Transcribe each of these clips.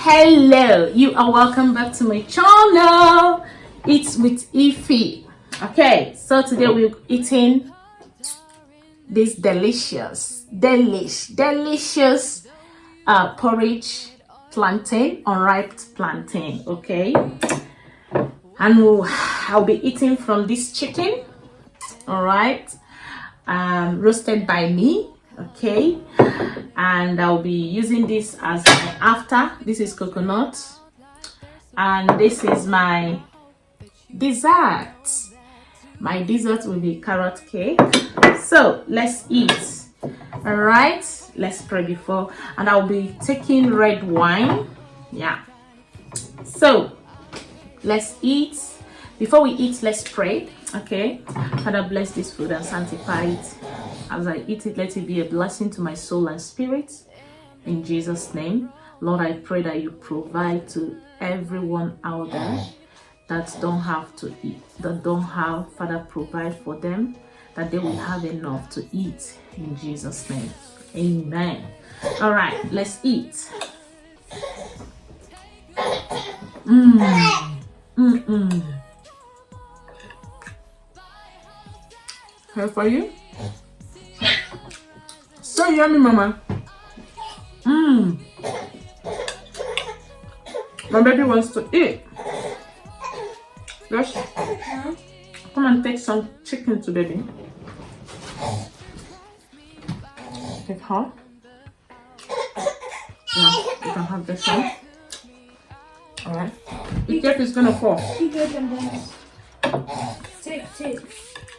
Hello, you are welcome back to my channel. It's with Ify. Okay, so today we're eating this delicious porridge plantain, unripe plantain. Okay, and I'll be eating from this chicken. All right, roasted by me. Okay, and I'll be using this as my after. This is coconut, and this is my dessert. My dessert will be carrot cake. So let's eat. All right, let's pray before, and I'll be taking red wine. Yeah, so let's eat. Before we eat, let's pray. Okay, Father, bless this food and sanctify it. As I eat it, let it be a blessing to my soul and spirit. In Jesus' name, Lord, I pray that you provide to everyone out there that don't have to eat, that don't have. Father, provide for them, that they will have enough to eat. In Jesus' name, amen. All right, let's eat. Here for you. So yummy, mama. My baby wants to eat. Just come and take some chicken to baby. Take her. Yeah, you can have this one. Alright. The cake is gonna fall. Take.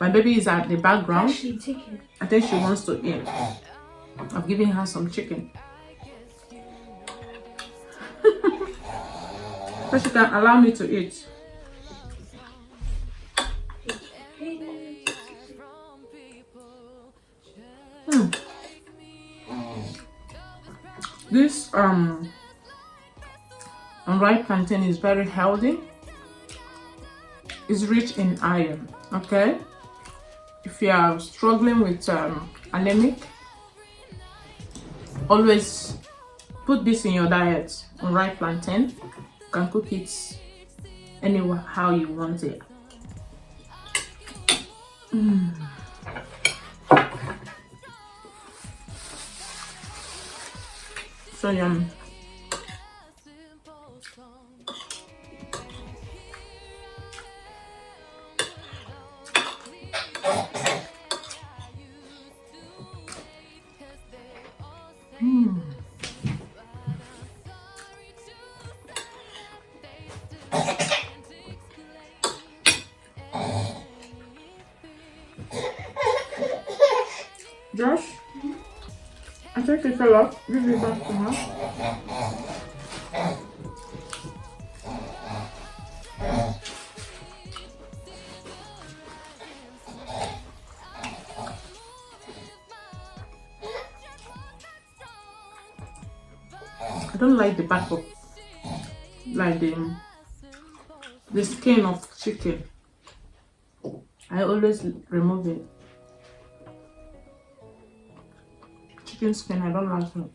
My baby is at the background. Actually, take it. I think she wants to eat. I've given her some chicken. So she can allow me to eat. This unripe plantain is very healthy. It's rich in iron. Okay, if you are struggling with anemic, always put this in your diet. Unripe plantain, you can cook it anywhere how you want it. So yummy. Josh, I think it fell off. Give it back to her. I don't like the back of, like the skin of chicken. I always remove it. Chicken skin, I don't like it.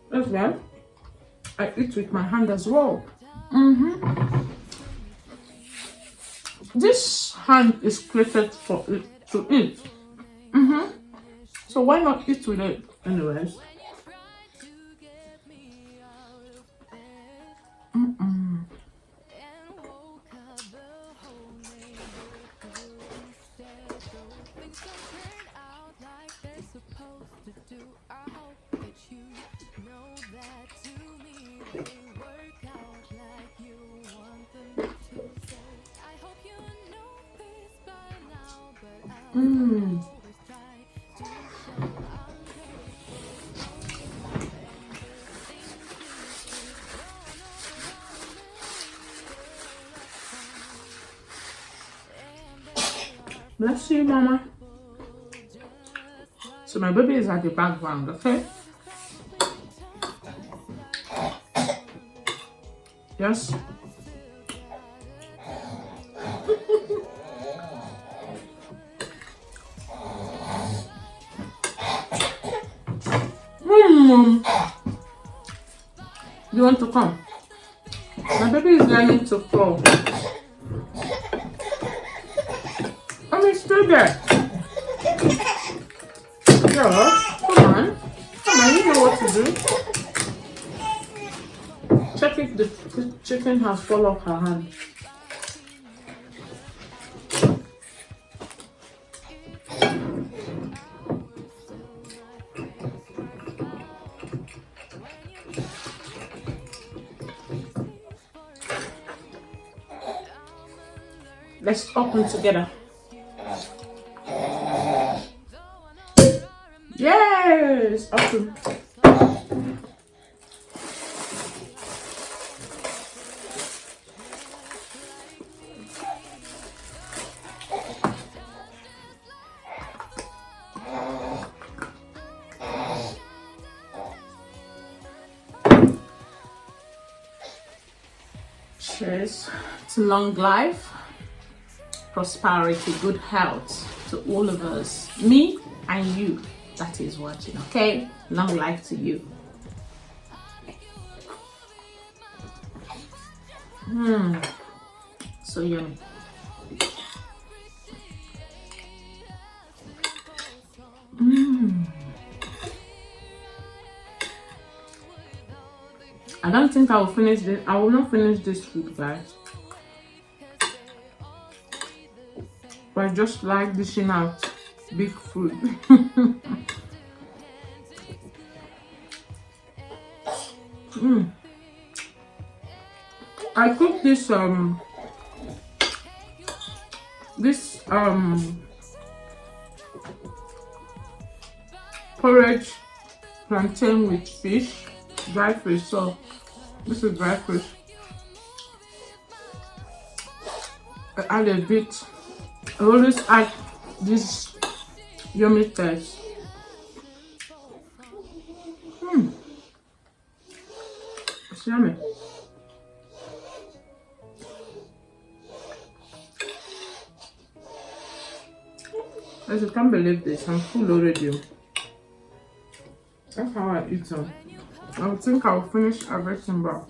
That's well. I eat with my hand as well. This hand is created for it to eat. So why not eat with it anyways? Bless you, mama. So my baby is at the background, okay? Yes. Mom, you want to come? My baby is learning to crawl. I mean, stay there. Yeah, come on. Come on, you know what to do. Check if the chicken has fallen off her hand. Let's open together. Yes, open. Cheers to long life, prosperity, good health to all of us, me and you that is watching. Okay, long life to you. So yummy. I don't think I will finish this. I will not finish this food, guys. But I just like dishing out big food. I cooked this porridge plantain with fish, dry fish. So this is dry fish. I add a bit. I always add this yummy taste. It's yummy. Guys, I can't believe this. I'm full already. That's how I eat them. I would think I'll finish everything, but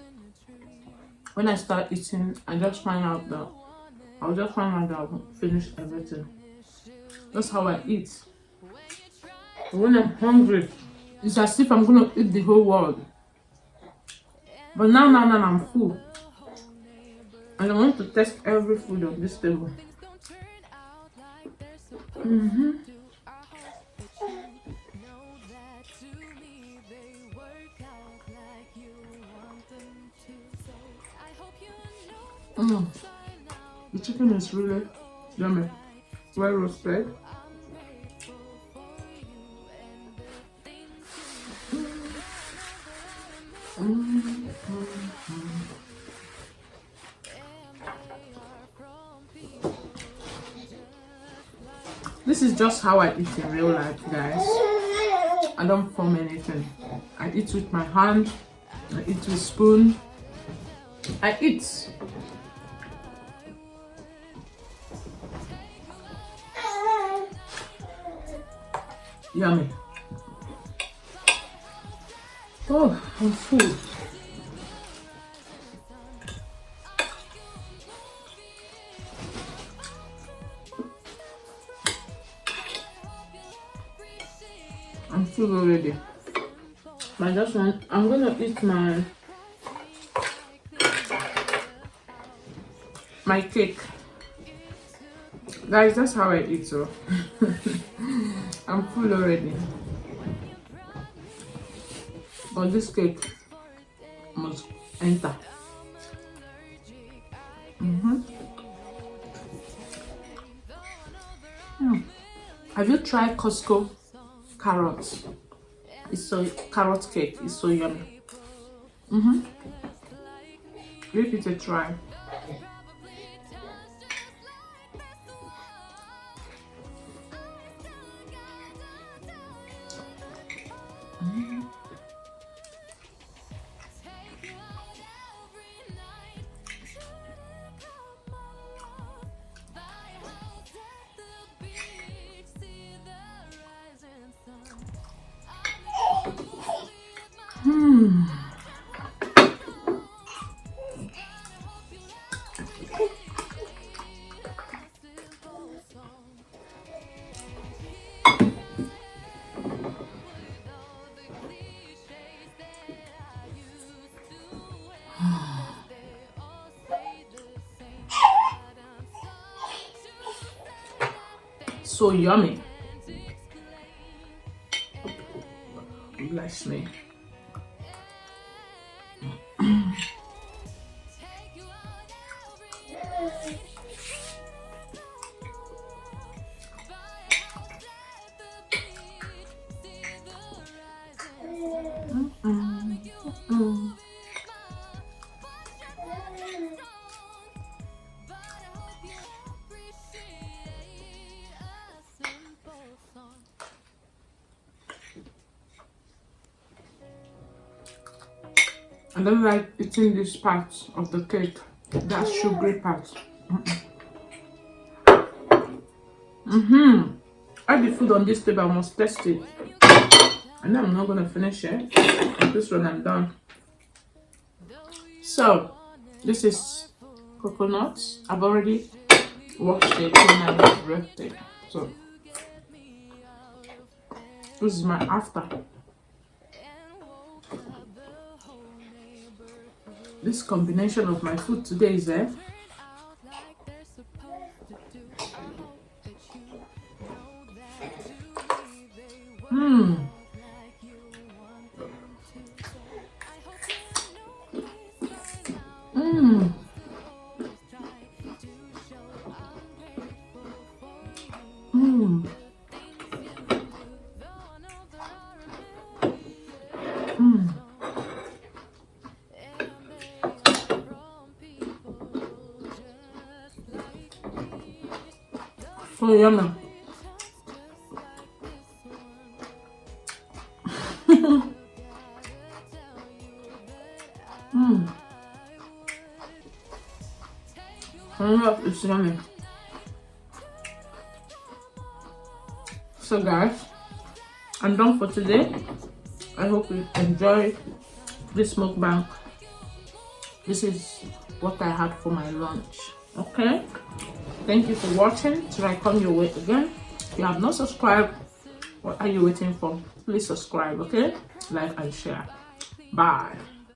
when I start eating, I just find out that I'll finish everything. That's how I eat. But when I'm hungry, it's as if I'm gonna eat the whole world. But now I'm full. And I want to test every food on this table. The chicken is really yummy, well roasted. This is just how I eat in real life, guys. I don't form anything. I eat with my hand, I eat with spoon. I eat. Yummy. Oh, I'm full. I'm full already. I just want, I'm gonna eat my cake. Guys, that's how I eat, so I'm full already. But this cake must enter. Have you tried Costco carrots? It's so carrot cake. It's so yummy. Give it a try. So yummy. Bless me. I don't like eating this part of the cake, that sugary part. All the food on this table, I must taste it. And I'm not gonna finish it. This one I'm done. So, this is coconuts. I've already washed it and I wrapped it. So, this is my after. This combination of my food today is there. So yummy. It's yummy. So guys, I'm done for today. I hope you enjoy this mukbang. This is what I had for my lunch. Okay, thank you for watching. Till I come your way again. If you have not subscribed, what are you waiting for? Please subscribe. Okay, like and share. Bye.